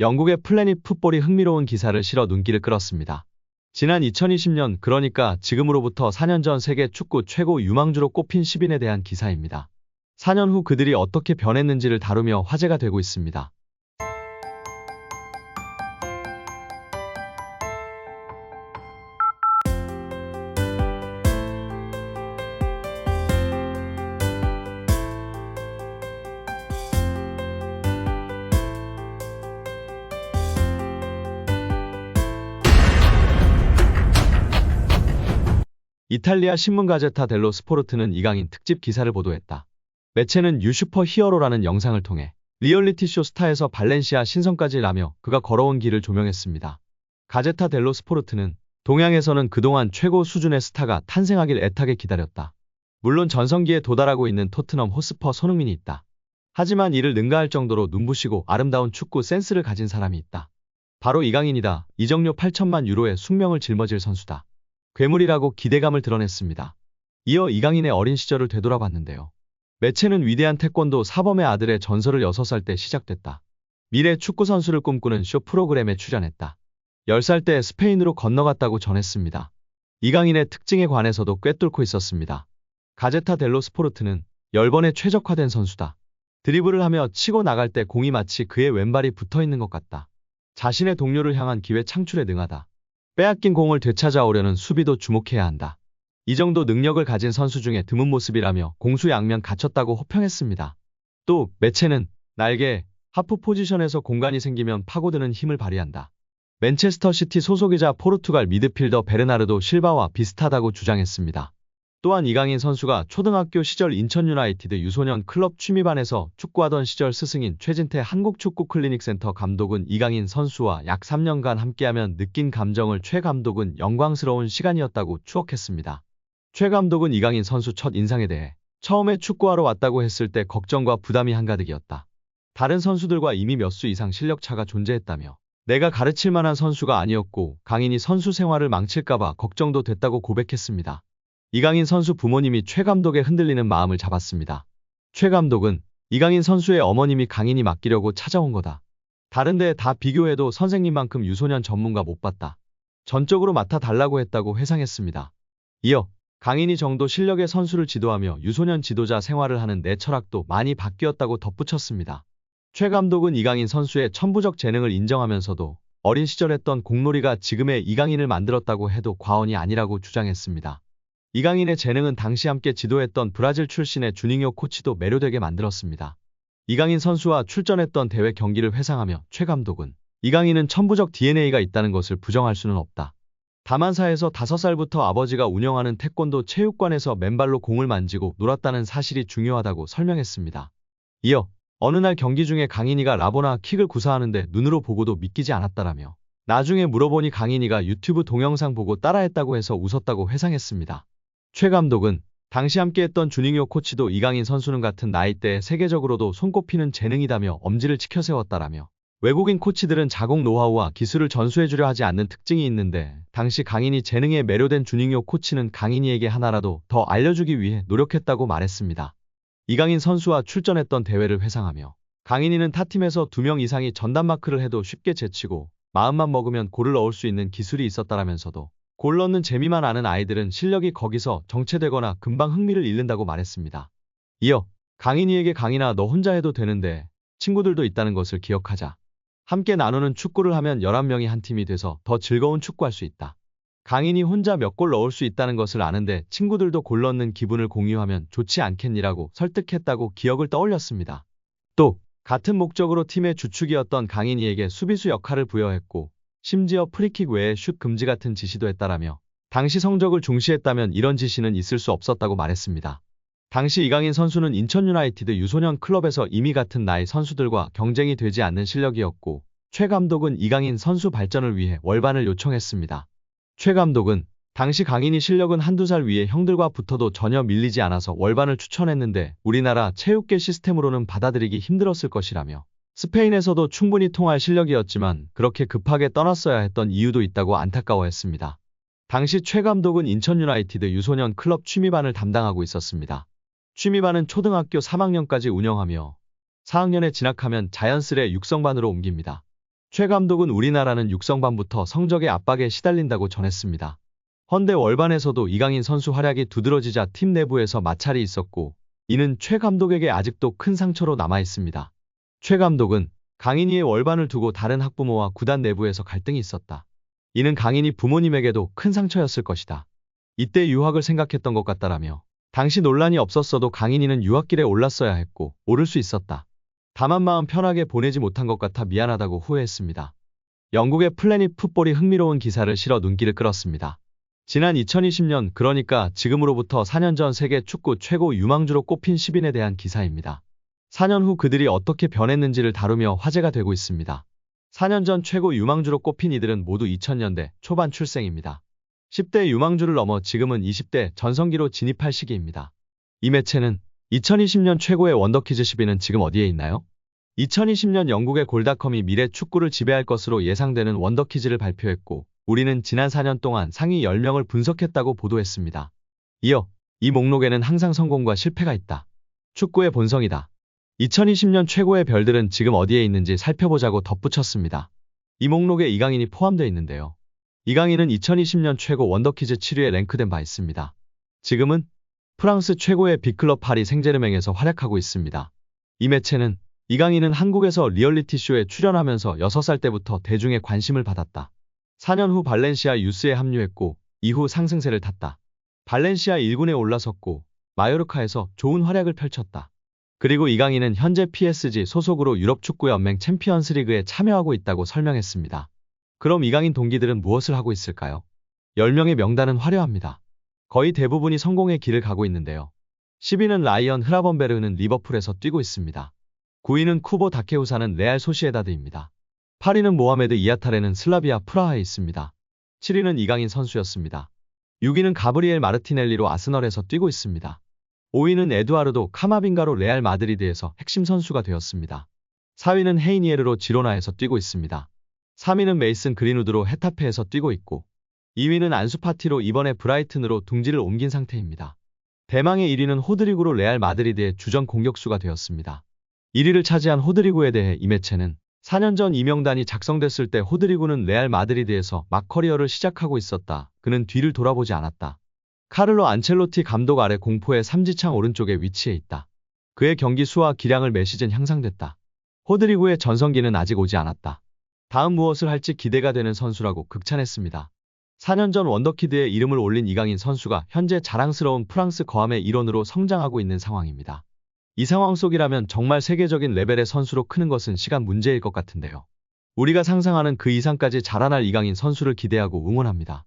영국의 플래닛 풋볼이 흥미로운 기사를 실어 눈길을 끌었습니다. 지난 2020년, 그러니까 지금으로부터 4년 전 세계 축구 최고 유망주로 꼽힌 10인에 대한 기사입니다. 4년 후 그들이 어떻게 변했는지를 다루며 화제가 되고 있습니다. 이탈리아 신문 가제타 델로 스포르트는 이강인 특집 기사를 보도했다. 매체는 유슈퍼 히어로라는 영상을 통해 리얼리티쇼 스타에서 발렌시아 신성까지 라며 그가 걸어온 길을 조명했습니다. 가제타 델로 스포르트는 동양에서는 그동안 최고 수준의 스타가 탄생하길 애타게 기다렸다. 물론 전성기에 도달하고 있는 토트넘 호스퍼 손흥민이 있다. 하지만 이를 능가할 정도로 눈부시고 아름다운 축구 센스를 가진 사람이 있다. 바로 이강인이다. 이적료 8천만 유로의 숙명을 짊어질 선수다. 괴물이라고 기대감을 드러냈습니다. 이어 이강인의 어린 시절을 되돌아봤는데요. 매체는 위대한 태권도 사범의 아들의 전설을 6살 때 시작됐다. 미래 축구 선수를 꿈꾸는 쇼 프로그램에 출연했다. 10살 때 스페인으로 건너갔다고 전했습니다. 이강인의 특징에 관해서도 꿰뚫고 있었습니다. 가제타 델로 스포르트는 10번의 최적화된 선수다. 드리블을 하며 치고 나갈 때 공이 마치 그의 왼발이 붙어있는 것 같다. 자신의 동료를 향한 기회 창출에 능하다. 빼앗긴 공을 되찾아오려는 수비도 주목해야 한다. 이 정도 능력을 가진 선수 중에 드문 모습이라며 공수양면 갖췄다고 호평했습니다. 또 매체는 날개, 하프 포지션에서 공간이 생기면 파고드는 힘을 발휘한다. 맨체스터 시티 소속이자 포르투갈 미드필더 베르나르도 실바와 비슷하다고 주장했습니다. 또한 이강인 선수가 초등학교 시절 인천 유나이티드 유소년 클럽 취미반에서 축구하던 시절 스승인 최진태 한국축구클리닉센터 감독은 이강인 선수와 약 3년간 함께하면 느낀 감정을 최 감독은 영광스러운 시간이었다고 추억했습니다. 최 감독은 이강인 선수 첫 인상에 대해 처음에 축구하러 왔다고 했을 때 걱정과 부담이 한가득이었다. 다른 선수들과 이미 몇 수 이상 실력차가 존재했다며 내가 가르칠 만한 선수가 아니었고 강인이 선수 생활을 망칠까봐 걱정도 됐다고 고백했습니다. 이강인 선수 부모님이 최 감독의 흔들리는 마음을 잡았습니다. 최 감독은 이강인 선수의 어머님이 강인이 맡기려고 찾아온 거다. 다른 데 다 비교해도 선생님만큼 유소년 전문가 못 봤다. 전적으로 맡아달라고 했다고 회상했습니다. 이어 강인이 정도 실력의 선수를 지도하며 유소년 지도자 생활을 하는 내 철학도 많이 바뀌었다고 덧붙였습니다. 최 감독은 이강인 선수의 천부적 재능을 인정하면서도 어린 시절 했던 공놀이가 지금의 이강인을 만들었다고 해도 과언이 아니라고 주장했습니다. 이강인의 재능은 당시 함께 지도했던 브라질 출신의 주닝요 코치도 매료되게 만들었습니다. 이강인 선수와 출전했던 대회 경기를 회상하며 최 감독은 이강인은 천부적 DNA가 있다는 것을 부정할 수는 없다. 다만사에서 5살부터 아버지가 운영하는 태권도 체육관에서 맨발로 공을 만지고 놀았다는 사실이 중요하다고 설명했습니다. 이어 어느 날 경기 중에 강인이가 라보나 킥을 구사하는데 눈으로 보고도 믿기지 않았다라며 나중에 물어보니 강인이가 유튜브 동영상 보고 따라했다고 해서 웃었다고 회상했습니다. 최 감독은 당시 함께했던 주닝요 코치도 이강인 선수는 같은 나이대에 세계적으로도 손꼽히는 재능이다며 엄지를 치켜세웠다라며 외국인 코치들은 자국 노하우와 기술을 전수해주려 하지 않는 특징이 있는데 당시 강인이 재능에 매료된 주닝요 코치는 강인이에게 하나라도 더 알려주기 위해 노력했다고 말했습니다. 이강인 선수와 출전했던 대회를 회상하며 강인이는 타팀에서 2명 이상이 전담마크를 해도 쉽게 제치고 마음만 먹으면 골을 넣을 수 있는 기술이 있었다라면서도 골 넣는 재미만 아는 아이들은 실력이 거기서 정체되거나 금방 흥미를 잃는다고 말했습니다. 이어 강인이에게 강인아 너 혼자 해도 되는데 친구들도 있다는 것을 기억하자. 함께 나누는 축구를 하면 11명이 한 팀이 돼서 더 즐거운 축구할 수 있다. 강인이 혼자 몇 골 넣을 수 있다는 것을 아는데 친구들도 골 넣는 기분을 공유하면 좋지 않겠니라고 설득했다고 기억을 떠올렸습니다. 또 같은 목적으로 팀의 주축이었던 강인이에게 수비수 역할을 부여했고 심지어 프리킥 외에 슛 금지 같은 지시도 했다라며 당시 성적을 중시했다면 이런 지시는 있을 수 없었다고 말했습니다. 당시 이강인 선수는 인천 유나이티드 유소년 클럽에서 이미 같은 나이 선수들과 경쟁이 되지 않는 실력이었고 최 감독은 이강인 선수 발전을 위해 월반을 요청했습니다. 최 감독은 당시 강인이 실력은 한두 살 위에 형들과 붙어도 전혀 밀리지 않아서 월반을 추천했는데 우리나라 체육계 시스템으로는 받아들이기 힘들었을 것이라며 스페인에서도 충분히 통할 실력이었지만 그렇게 급하게 떠났어야 했던 이유도 있다고 안타까워했습니다. 당시 최 감독은 인천 유나이티드 유소년 클럽 취미반을 담당하고 있었습니다. 취미반은 초등학교 3학년까지 운영하며 4학년에 진학하면 자연스레 육성반으로 옮깁니다. 최 감독은 우리나라는 육성반부터 성적의 압박에 시달린다고 전했습니다. 헌데 월반에서도 이강인 선수 활약이 두드러지자 팀 내부에서 마찰이 있었고 이는 최 감독에게 아직도 큰 상처로 남아 있습니다. 최 감독은 강인이의 월반을 두고 다른 학부모와 구단 내부에서 갈등이 있었다. 이는 강인이 부모님에게도 큰 상처였을 것이다. 이때 유학을 생각했던 것 같다라며 당시 논란이 없었어도 강인이는 유학길에 올랐어야 했고 오를 수 있었다. 다만 마음 편하게 보내지 못한 것 같아 미안하다고 후회했습니다. 영국의 플래닛 풋볼이 흥미로운 기사를 실어 눈길을 끌었습니다. 지난 2020년 그러니까 지금으로부터 4년 전 세계 축구 최고 유망주로 꼽힌 10인에 대한 기사입니다. 4년 후 그들이 어떻게 변했는지를 다루며 화제가 되고 있습니다. 4년 전 최고 유망주로 꼽힌 이들은 모두 2000년대 초반 출생입니다. 10대 유망주를 넘어 지금은 20대 전성기로 진입할 시기입니다. 이 매체는 2020년 최고의 원더키즈 10위는 지금 어디에 있나요? 2020년 영국의 골닷컴이 미래 축구를 지배할 것으로 예상되는 원더키즈를 발표했고 우리는 지난 4년 동안 상위 10명을 분석했다고 보도했습니다. 이어 이 목록에는 항상 성공과 실패가 있다. 축구의 본성이다. 2020년 최고의 별들은 지금 어디에 있는지 살펴보자고 덧붙였습니다. 이 목록에 이강인이 포함되어 있는데요. 이강인은 2020년 최고 원더키즈 7위에 랭크된 바 있습니다. 지금은 프랑스 최고의 빅클럽 파리 생제르맹에서 활약하고 있습니다. 이 매체는 이강인은 한국에서 리얼리티쇼에 출연하면서 6살 때부터 대중의 관심을 받았다. 4년 후 발렌시아 유스에 합류했고 이후 상승세를 탔다. 발렌시아 1군에 올라섰고 마요르카에서 좋은 활약을 펼쳤다. 그리고 이강인은 현재 PSG 소속으로 유럽축구연맹 챔피언스리그에 참여하고 있다고 설명했습니다. 그럼 이강인 동기들은 무엇을 하고 있을까요? 10명의 명단은 화려합니다. 거의 대부분이 성공의 길을 가고 있는데요. 10위는 라이언 흐라번베르흐는 리버풀에서 뛰고 있습니다. 9위는 쿠보 다케우사는 레알 소시에다드입니다. 8위는 모하메드 이아타레는 슬라비아 프라하에 있습니다. 7위는 이강인 선수였습니다. 6위는 가브리엘 마르티넬리로 아스널에서 뛰고 있습니다. 5위는 에두아르도 카마빈가로 레알 마드리드에서 핵심 선수가 되었습니다. 4위는 헤이니에르로 지로나에서 뛰고 있습니다. 3위는 메이슨 그린우드로 헤타페에서 뛰고 있고 2위는 안수파티로 이번에 브라이튼으로 둥지를 옮긴 상태입니다. 대망의 1위는 호드리구로 레알 마드리드의 주전 공격수가 되었습니다. 1위를 차지한 호드리구에 대해 이 매체는 4년 전 이 명단이 작성됐을 때 호드리구는 레알 마드리드에서 막 커리어를 시작하고 있었다. 그는 뒤를 돌아보지 않았다. 카를로 안첼로티 감독 아래 공포의 삼지창 오른쪽에 위치해 있다. 그의 경기 수와 기량을 매 시즌 향상됐다. 호드리구의 전성기는 아직 오지 않았다. 다음 무엇을 할지 기대가 되는 선수라고 극찬했습니다. 4년 전 원더키드에 이름을 올린 이강인 선수가 현재 자랑스러운 프랑스 거함의 일원으로 성장하고 있는 상황입니다. 이 상황 속이라면 정말 세계적인 레벨의 선수로 크는 것은 시간 문제일 것 같은데요. 우리가 상상하는 그 이상까지 자라날 이강인 선수를 기대하고 응원합니다.